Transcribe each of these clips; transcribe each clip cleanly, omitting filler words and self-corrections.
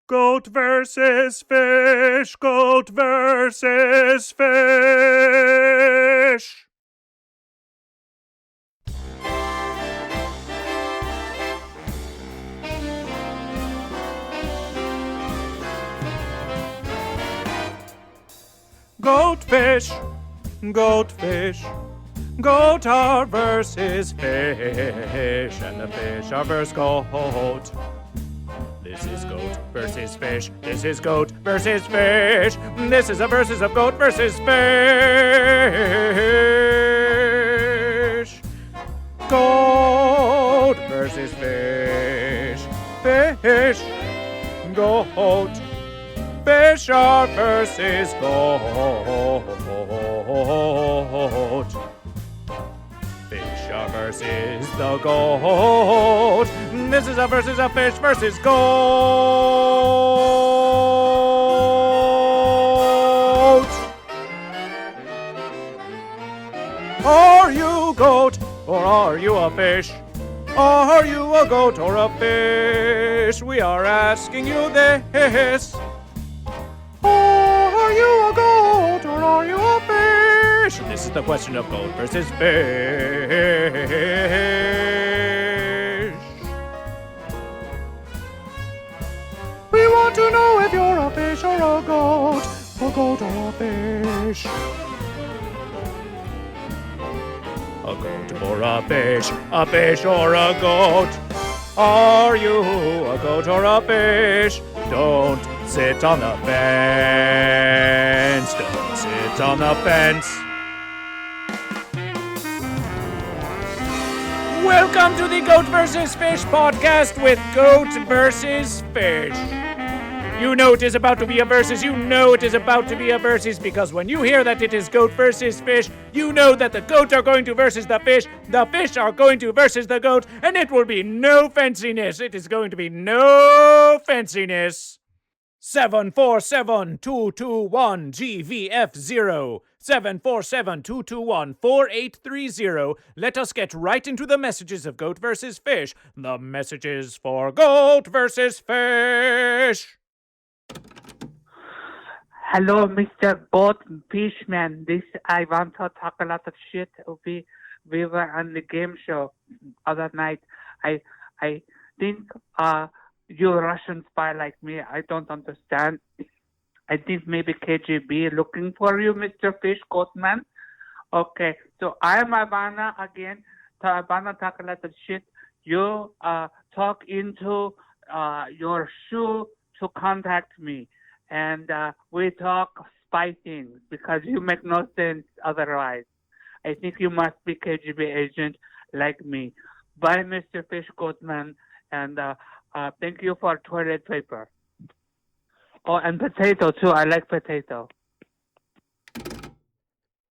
Goat versus fish, goat versus fish. Goatfish, goatfish, goat are versus fish, and the fish are versus goat. This is goat versus fish. This is goat versus fish. This is a versus of goat versus fish. Goat versus fish. Fish. Goat. Fish are versus goat. Fish are versus the goat. This is a versus of fish versus goat. Are you goat or are you a fish? Are you a goat or a fish? We are asking you this. Are you a goat or are you a fish? This is the question of goat versus fish. We want to know if you're a fish or a goat or a fish. A goat or a fish or a goat. Are you a goat or a fish? Don't sit on the fence. Don't sit on the fence. Welcome to the Goat vs. Fish podcast with Goat vs. Fish. You know it is about to be a versus. You know it is about to be a versus because when you hear that it is goat versus fish, you know that the goat are going to versus the fish are going to versus the goat, and it will be no fenciness. It is going to be no fenciness. 747-221-GVF0. 747-221-4830. Let us get right into the messages of Goat versus Fish. The messages for Goat versus Fish. Hello, Mr. Goat Fishman. This Ivana talk a lot of shit. We were on the game show other night. I think you're a Russian spy like me. I don't understand. I think maybe KGB looking for you, Mr. Fish Goatman. Okay, so I am Ivana again. Ivana talk a lot of shit. You talk into your shoe to contact me. And we talk spy things because you make no sense otherwise. I think you must be KGB agent like me. Bye, Mr. Fish Goatman, and thank you for toilet paper. Oh, and potato too. I like potato.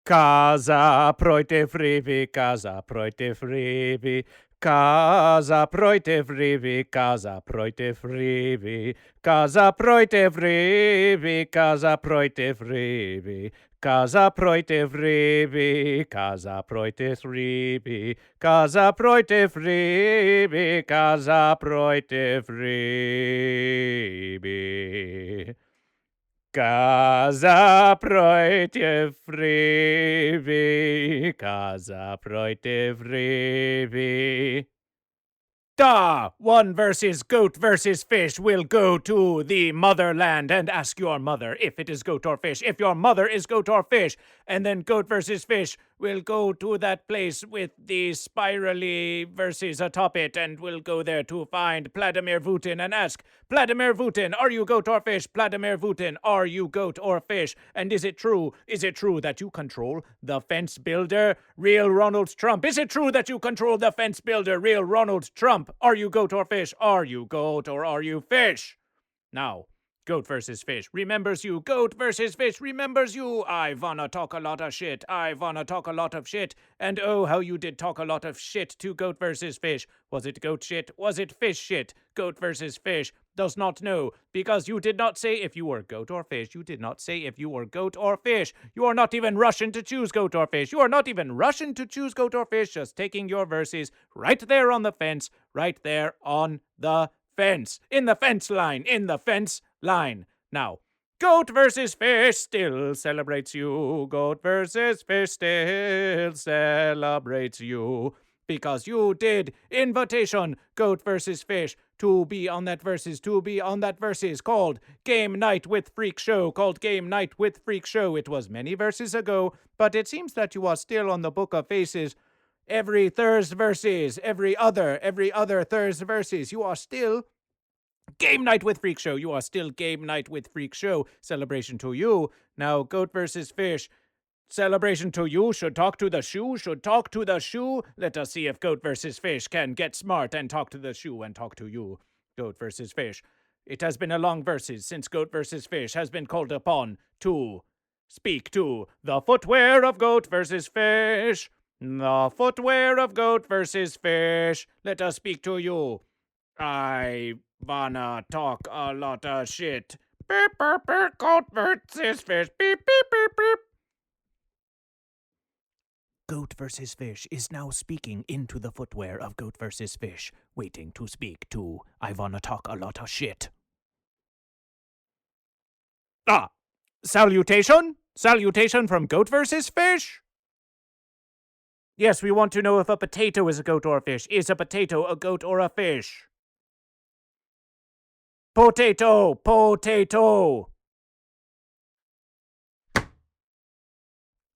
Casa proite frivi, casa proite frivi. Casa proite frivi, casa proite frivi. Casa proite frivi, casa proite frivi. Casa proite frivi, casa proite frivi. Casa proite frivi, casa proite frivi. Casa proite frivi, casa proite frivi. One versus goat versus fish will go to the motherland and ask your mother if it is goat or fish, if your mother is goat or fish. And then goat versus fish will go to that place with the spirally verses atop it and will go there to find Vladimir Putin and ask, Vladimir Putin, are you goat or fish? Vladimir Putin, are you goat or fish? And is it true that you control the fence builder, real Ronald Trump? Is it true that you control the fence builder, real Ronald Trump? Are you goat or fish? Are you goat or are you fish? Now, goat versus fish remembers you. Goat versus fish remembers you. I wanna talk a lot of shit. I wanna talk a lot of shit. And oh, how you did talk a lot of shit to goat versus fish. Was it goat shit? Was it fish shit? Goat versus fish does not know, because you did not say if you were goat or fish. You did not say if you were goat or fish. You are not even Russian to choose goat or fish. You are not even Russian to choose goat or fish, just taking your verses right there on the fence, right there on the Fence. In the fence line. In the fence line. Now, goat versus fish still celebrates you. Goat versus fish still celebrates you. Because you did invitation, goat versus fish, to be on that versus, called Game Night with Freak Show, It was many verses ago, but it seems that you are still on the Book of Faces. Every Thursday verses, every other Thursday verses, you are still Game Night with Freak Show. You are still Game Night with Freak Show. Celebration to you. Now, goat versus fish. Celebration to you. Should talk to the shoe. Let us see if goat versus fish can get smart and talk to the shoe and talk to you. Goat versus fish. It has been a long verses since goat versus fish has been called upon to speak to the footwear of goat versus fish. The footwear of goat versus fish. Let us speak to you. Ivana talk a lot of shit. Beep, beep, beep, goat versus fish. Beep, beep, beep, beep. Goat versus fish is now speaking into the footwear of goat versus fish, waiting to speak to Ivana talk a lot of shit. Salutation? Salutation from goat versus fish? Yes, we want to know if a potato is a goat or a fish. Is a potato a goat or a fish? Potato!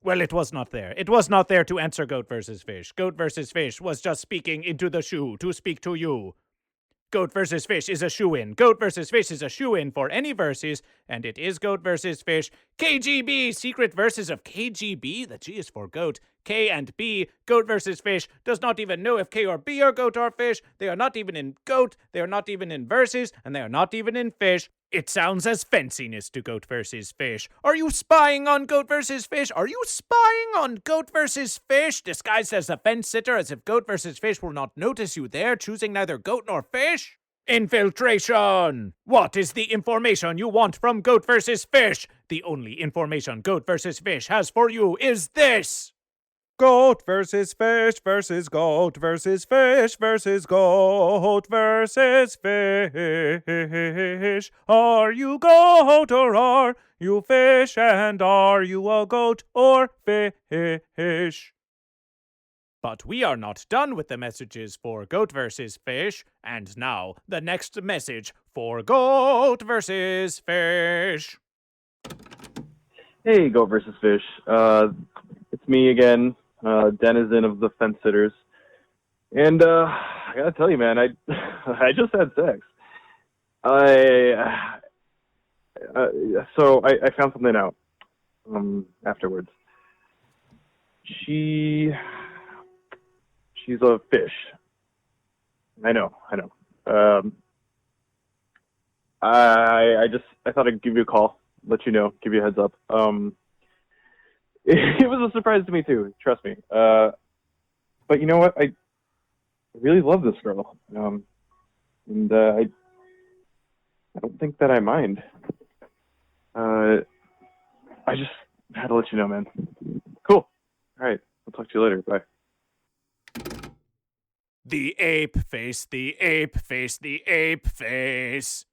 Well, it was not there. It was not there to answer goat versus fish. Goat versus fish was just speaking into the shoe to speak to you. Goat versus fish is a shoe-in. Goat versus fish is a shoe-in for any verses, and it is goat versus fish. KGB, secret verses of KGB. The G is for goat. K and B, goat versus fish, does not even know if K or B are goat or fish. They are not even in goat, they are not even in verses, and they are not even in fish. It sounds as fenciness to goat versus fish. Are you spying on goat versus fish? Are you spying on goat versus fish? Disguised as a fence sitter, as if goat versus fish will not notice you there, choosing neither goat nor fish? Infiltration! What is the information you want from goat versus fish? The only information goat versus fish has for you is this! Goat versus fish versus goat versus fish versus goat versus fish. Are you goat or are you fish? And are you a goat or fish? But we are not done with the messages for goat versus fish. And now, the next message for goat versus fish. Hey, Goat versus Fish. It's me again, denizen of the fence sitters. And I gotta tell you, man, I just had sex. So I found something out afterwards. She's a fish. I know. I thought I'd give you a call, let you know, give you a heads up. It was a surprise to me too, trust me. But you know what? I really love this girl. And I don't think that I mind. I just had to let you know, man. Cool. All right. I'll talk to you later. Bye. The ape face, the ape face, the ape face.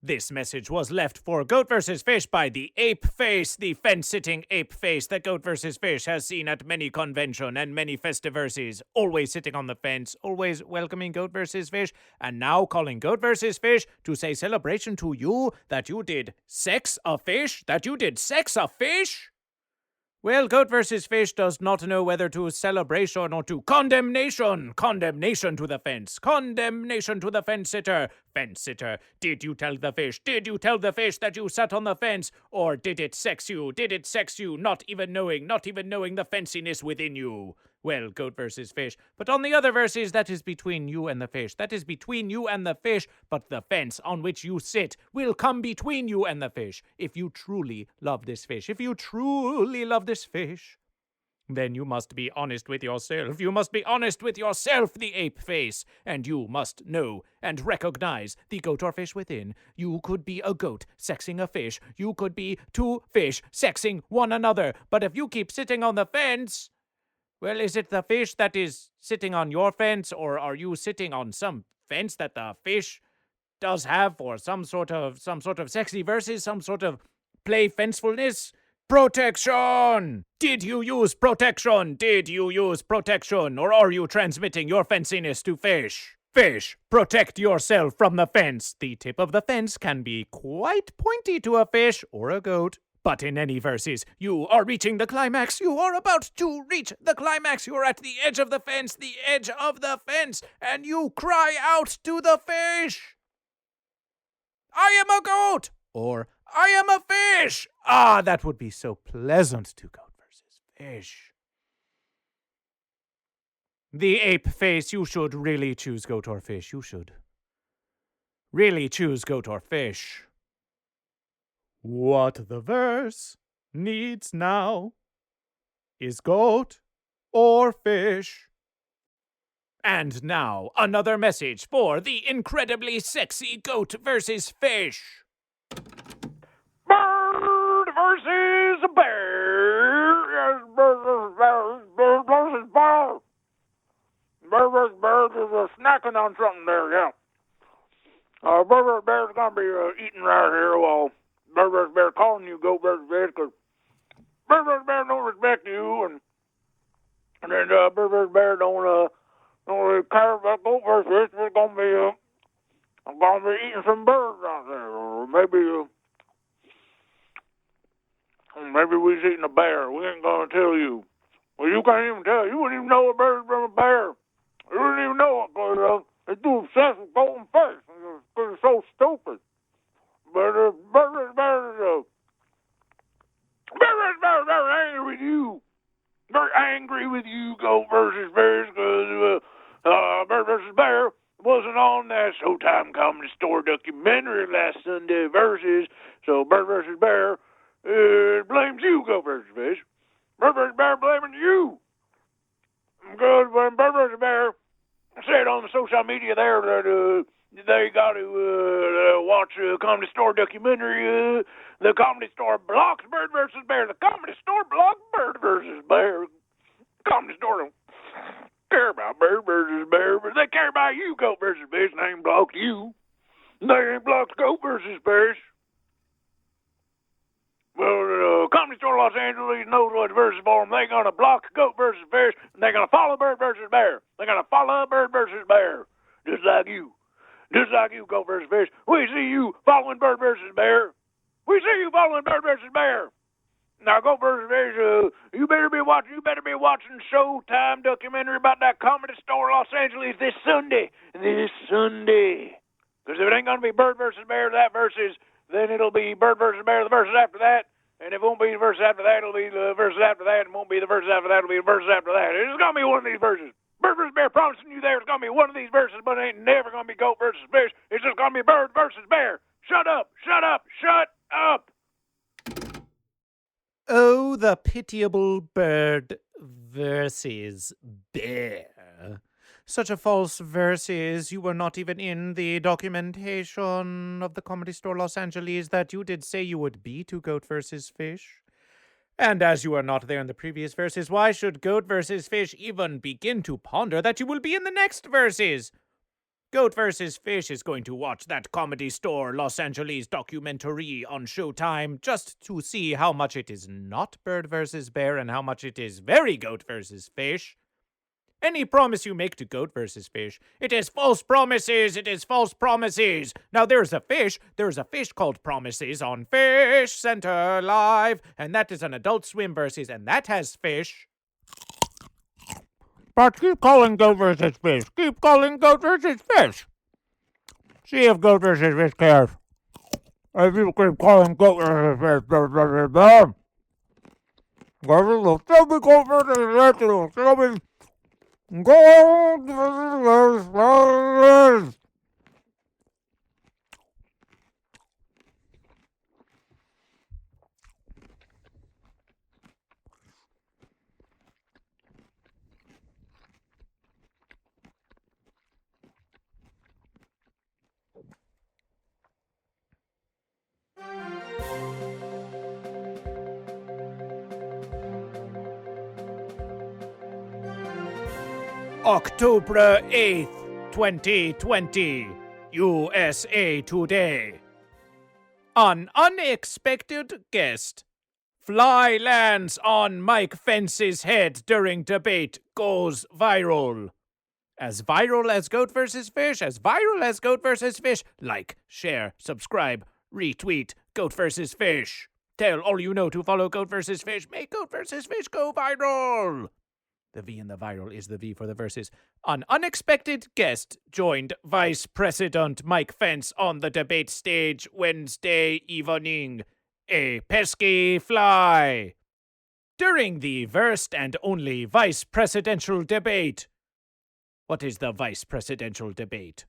This message was left for Goat vs. Fish by the ape face, the fence-sitting ape face that Goat vs. Fish has seen at many convention and many festivities, always sitting on the fence, always welcoming Goat vs. Fish, and now calling Goat vs. Fish to say celebration to you that you did sex a fish? Well, Goat vs. Fish does not know whether to celebration or to condemnation. Condemnation to the fence. Condemnation to the fence-sitter. Fence-sitter, did you tell the fish? Did you tell the fish that you sat on the fence? Or did it sex you? Did it sex you, not even knowing the fenciness within you? Well, Goat versus Fish. But on the other verses, that is between you and the fish. That is between you and the fish. But the fence on which you sit will come between you and the fish. If you truly love this fish, then you must be honest with yourself. You must be honest with yourself, the ape face. And you must know and recognize the goat or fish within. You could be a goat sexing a fish. You could be two fish sexing one another. But if you keep sitting on the fence, well, is it the fish that is sitting on your fence, or are you sitting on some fence that the fish does have for some sort of sexy verses, some sort of play fencefulness. Protection! Did you use protection? Did you use protection? Or are you transmitting your fenciness to fish? Fish, protect yourself from the fence. The tip of the fence can be quite pointy to a fish or a goat. But in any verses, you are reaching the climax. You are about to reach the climax. You are at the edge of the fence, and you cry out to the fish. I am a goat! Or, I am a fish! Ah, that would be so pleasant to goat versus fish. The ape face, you should really choose goat or fish. You should really choose goat or fish. What the verse needs now is goat or fish. And now, another message for the incredibly sexy goat versus fish. Bird versus a bear. Bird versus bear. Bird versus bear is snacking on something there, yeah. Bird versus bear is going to be eating right here while bird versus bear calling you goat versus fish, because bird versus bear don't respect you, and then bird versus bear don't really care about goat versus fish. We're going to be eating some birds out there, or maybe we're eating a bear. We ain't going to tell you. Well, you can't even tell. You wouldn't even know a bird from a bear. You wouldn't even know it, because they're too obsessed with golden fish. Because it's so stupid. But bird versus bear is very angry with you. Very angry with you, goat versus fish, because bird versus bear wasn't on that Showtime Comedy Store documentary last Sunday versus, so bird versus bear blames you, goat versus fish. Bird versus bear blaming you. Because when bird versus bear said on the social media there that they got to watch a Comedy Store documentary, the Comedy Store blocks bird versus bear. The Comedy Store blocks bird versus bear. Comedy Store don't care about bird versus bear, but they care about you, goat versus fish, and they ain't blocked you. They ain't blocked goat versus fish. Well, Comedy Store Los Angeles knows what's versus for them. They're going to block goat versus fish, and they're going to follow bird versus bear. They're going to follow bird versus bear, just like you. Just like you, goat versus fish. We see you following bird versus bear. We see you following bird versus bear. Now, goat versus fish, you better be watching Showtime documentary about that Comedy Store Los Angeles this Sunday. Because if it ain't going to be bird versus bear, that versus, then it'll be bird versus bear, the versus after that. And if it won't be the versus after that, it'll be the versus after that. And it won't be the versus after that, it'll be the versus after that. It's going to be one of these verses. Bird versus bear, promising you there, it's going to be one of these verses, but it ain't never going to be goat versus fish. It's just going to be bird versus bear. Shut up, shut up, shut up. Oh, the pitiable bird versus bear. Such a false versus. You were not even in the documentation of the Comedy Store Los Angeles that you did say you would be to goat versus fish. And as you are not there in the previous verses, why should goat versus fish even begin to ponder that you will be in the next verses? Goat versus fish is going to watch that Comedy Store Los Angeles documentary on Showtime just to see how much it is not bird versus bear and how much it is very goat versus fish. Any promise you make to goat versus fish, it is false promises, it is false promises. Now there's a fish called Promises on Fish Center Live, and that is an Adult Swim versus, and that has fish. But keep calling goat versus fish. Keep calling goat versus fish. See if goat versus fish cares. If you keep calling goat versus fish, goat versus fish. October 8th, 2020. USA Today. An unexpected guest. Fly lands on Mike Pence's head during debate goes viral. As viral as GoatVsFish, as viral as GoatVsFish. Like, share, subscribe, retweet GoatVsFish. Tell all you know to follow GoatVsFish. Make GoatVsFish go viral. The V in the viral is the V for the verses. An unexpected guest joined Vice President Mike Pence on the debate stage Wednesday evening. A pesky fly. During the first and only vice presidential debate. What is the vice presidential debate?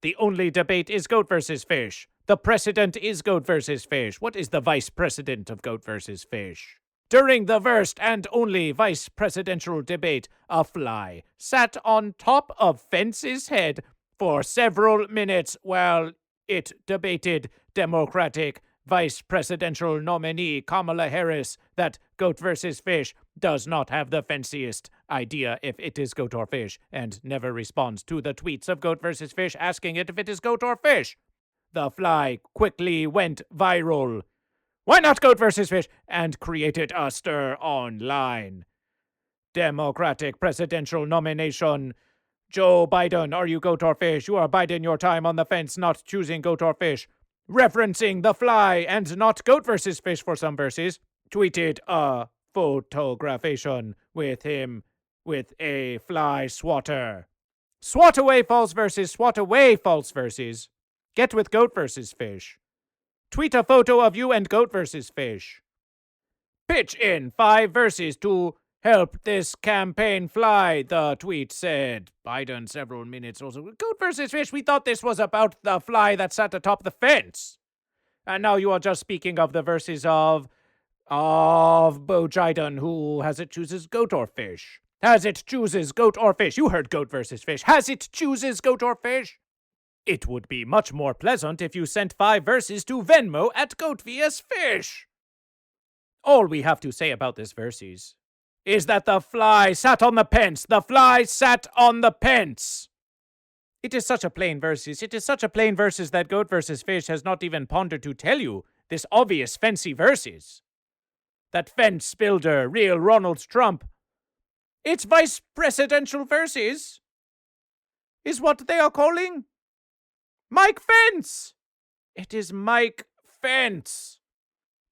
The only debate is GoatVsFish. The president is GoatVsFish. What is the vice president of GoatVsFish? During the first and only vice presidential debate, a fly sat on top of Pence's head for several minutes while it debated Democratic vice presidential nominee Kamala Harris that GoatVsFish does not have the fanciest idea if it is goat or fish and never responds to the tweets of GoatVsFish asking it if it is goat or fish. The fly quickly went viral. Why not GoatVsFish? And created a stir online. Democratic presidential nomination. Joe Biden, are you goat or fish? You are biding your time on the fence, not choosing goat or fish. Referencing the fly and not GoatVsFish for some verses. Tweeted a photographication with him with a fly swatter. Swat away false verses, swat away false verses. Get with GoatVsFish. Tweet a photo of you and GoatVsFish. Pitch in 5 verses to help this campaign fly, the tweet said. Biden several minutes also. GoatVsFish, we thought this was about the fly that sat atop the fence. And now you are just speaking of the verses of Bo Jiden, who has it chooses goat or fish. Has it chooses goat or fish. You heard GoatVsFish. Has it chooses goat or fish? It would be much more pleasant if you sent 5 verses to Venmo at GoatVsFish. All we have to say about this verses is that the fly sat on the pence. The fly sat on the pence. It is such a plain verses. It is such a plain verses that GoatVsFish has not even pondered to tell you this obvious fancy verses. That fence builder, real Ronald Trump. It's vice presidential verses is what they are calling Mike Pence! It is Mike Pence.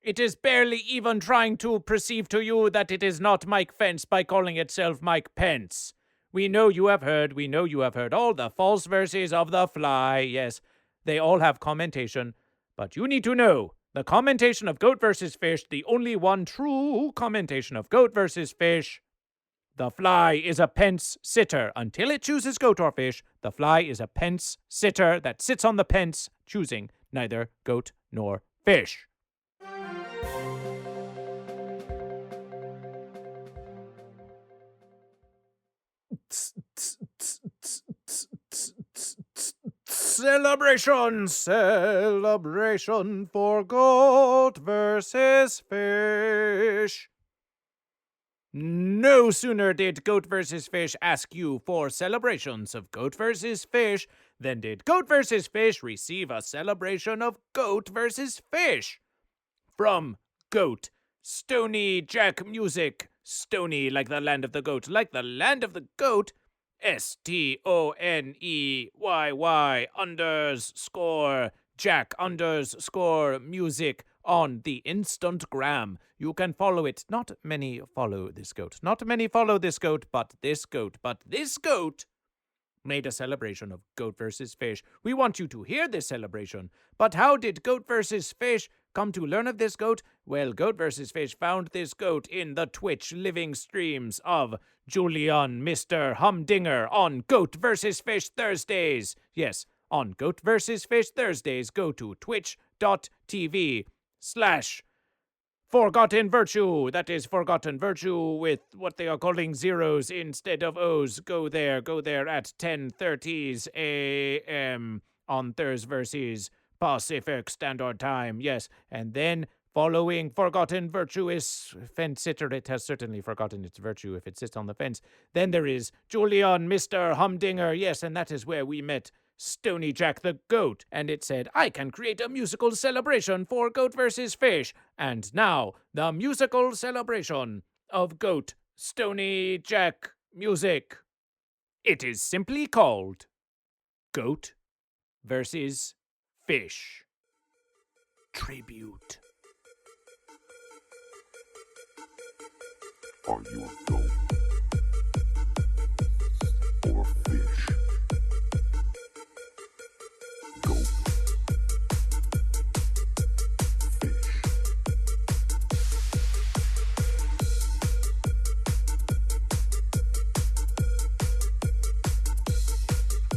It is barely even trying to perceive to you that it is not Mike Pence by calling itself Mike Pence. We know you have heard all the false verses of the fly. Yes, they all have commentation. But you need to know, the commentation of GoatVsFish, the only one true commentation of GoatVsFish, the fly is a Pence sitter. Until it chooses goat or fish, the fly is a Pence sitter that sits on the pence, choosing neither goat nor fish. Celebration for GoatVsFish. No sooner did GoatVsFish ask you for celebrations of GoatVsFish than did GoatVsFish receive a celebration of GoatVsFish. From Goat, Stoneyy Jack Music, Stoneyy like the land of the goat, like the land of the goat, STONEYY_Jack _music on the Instantgram. You can follow it. Not many follow this goat. Not many follow this goat, but this goat. But this goat made a celebration of GoatVsFish. We want you to hear this celebration. But how did GoatVsFish come to learn of this goat? Well, GoatVsFish found this goat in the Twitch living streams of Julian Mr. Humdinger on GoatVsFish Thursdays. Yes, on GoatVsFish Thursdays, go to twitch.tv/Forgotten Virtue. That is Forgotten Virtue with what they are calling zeros instead of O's. Go there at 10:30 a.m. on Thursdays Pacific Standard Time. Yes, and then following Forgotten Virtue is Fence Sitter. It has certainly forgotten its virtue if it sits on the fence. Then there is Julian Mr. Humdinger. Yes, and that is where we met Stoneyy Jack the Goat, and it said, I can create a musical celebration for Goat vs. Fish. And now, the musical celebration of Goat Stoneyy Jack music. It is simply called Goat vs. Fish Tribute. Are you a goat or a fish? Goat, fish.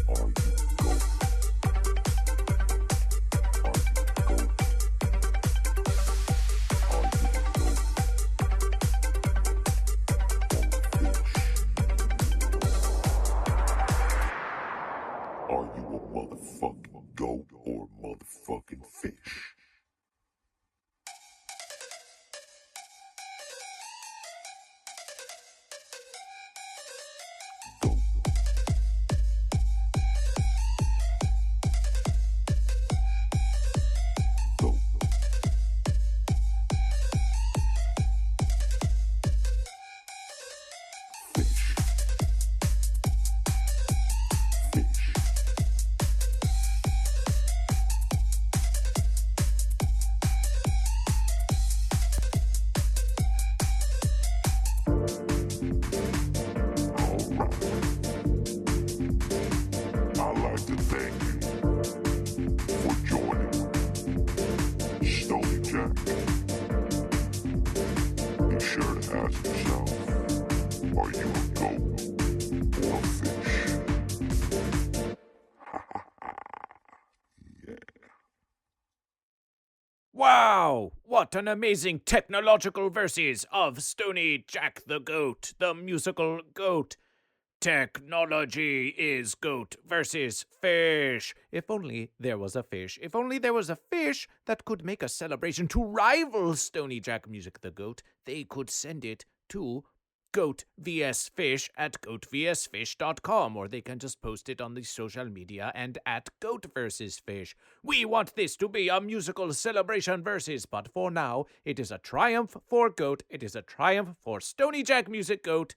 Are you a goat? Are you a goat? Are you a goat? Are you a motherfucking goat or a motherfucking fish? Goat. Goat. Fish. Fish. Alright. I'd like to thank you for joining Stoneyy Jack. Be sure to ask yourself, are you a goat or a fish? Yeah. Wow! What an amazing technological verses of Stoneyy Jack the Goat, the musical goat. Technology is goat versus fish. If only there was a fish. If only there was a fish that could make a celebration to rival Stoneyy Jack Music the Goat, they could send it to GoatVsFish at GoatVsFish.com, or they can just post it on the social media and at GoatVsFish. We want this to be a musical celebration versus, but for now, it is a triumph for Goat. It is a triumph for Stoneyy Jack Music Goat.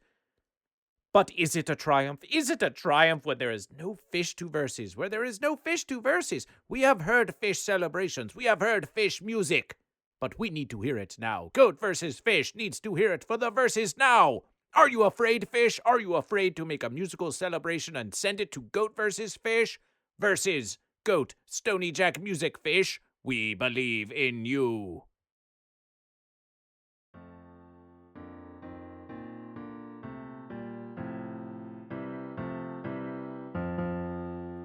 But is it a triumph? Is it a triumph when there is no fish to verses? Where there is no fish to verses? We have heard fish celebrations. We have heard fish music. But we need to hear it now. Goat versus Fish needs to hear it for the verses now. Are you afraid, Fish? Are you afraid to make a musical celebration and send it to Goat versus Fish? Versus Goat Stoneyy Jack Music Fish. We believe in you.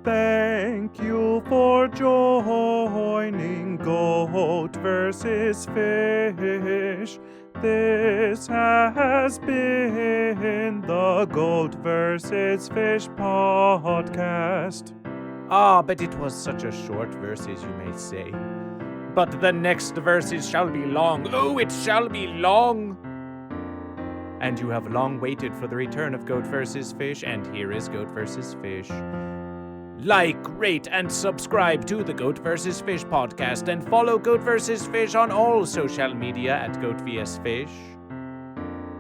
Thank you for joining Goat vs. Fish. This has been the Goat vs. Fish podcast. Ah, but it was such a short verses, you may say. But the next verses shall be long. Oh, it shall be long. And you have long waited for the return of Goat vs. Fish, and here is Goat vs. Fish. Like, rate, and subscribe to the Goat vs. Fish podcast, and follow Goat vs. Fish on all social media at GoatVsFish.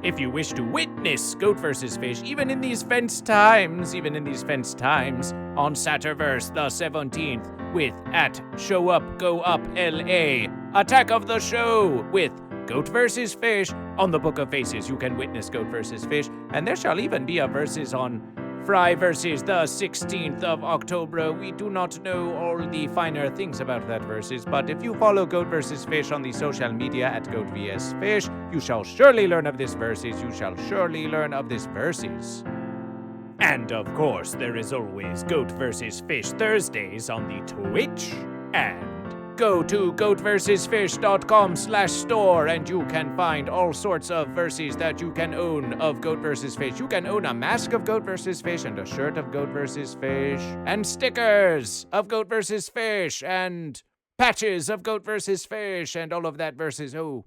If you wish to witness Goat vs. Fish, even in these fenced times, on Satterverse the 17th, with at Show Up Go Up LA, Attack of the Show with Goat vs. Fish on the Book of Faces, you can witness Goat vs. Fish, and there shall even be a verses on Fry versus the 16th of October. We do not know all the finer things about that versus, but if you follow Goat vs. Fish on the social media at GoatVsFish, you shall surely learn of this versus. You shall surely learn of this versus. And of course, there is always Goat vs. Fish Thursdays on the Twitch, and go to goatvsfish.com/store and you can find all sorts of verses that you can own of Goat vs. Fish. You can own a mask of Goat vs. Fish and a shirt of Goat vs. Fish and stickers of Goat vs. Fish and patches of Goat vs. Fish and all of that versus. Oh,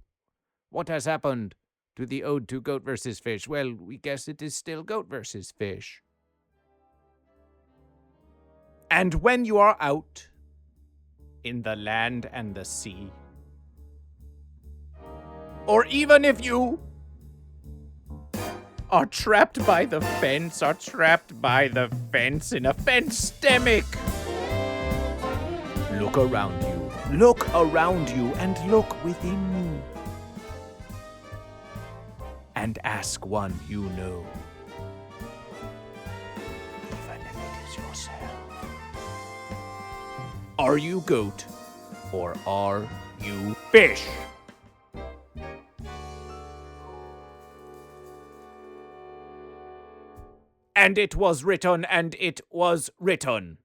what has happened to the ode to Goat vs. Fish? Well, we guess it is still Goat vs. Fish. And when you are out in the land and the sea, or even if you are trapped by the fence, in a fence-demic, look around you, and look within you. And ask one you know, even if it is yourself. Are you goat, or are you fish? And it was written, and it was written.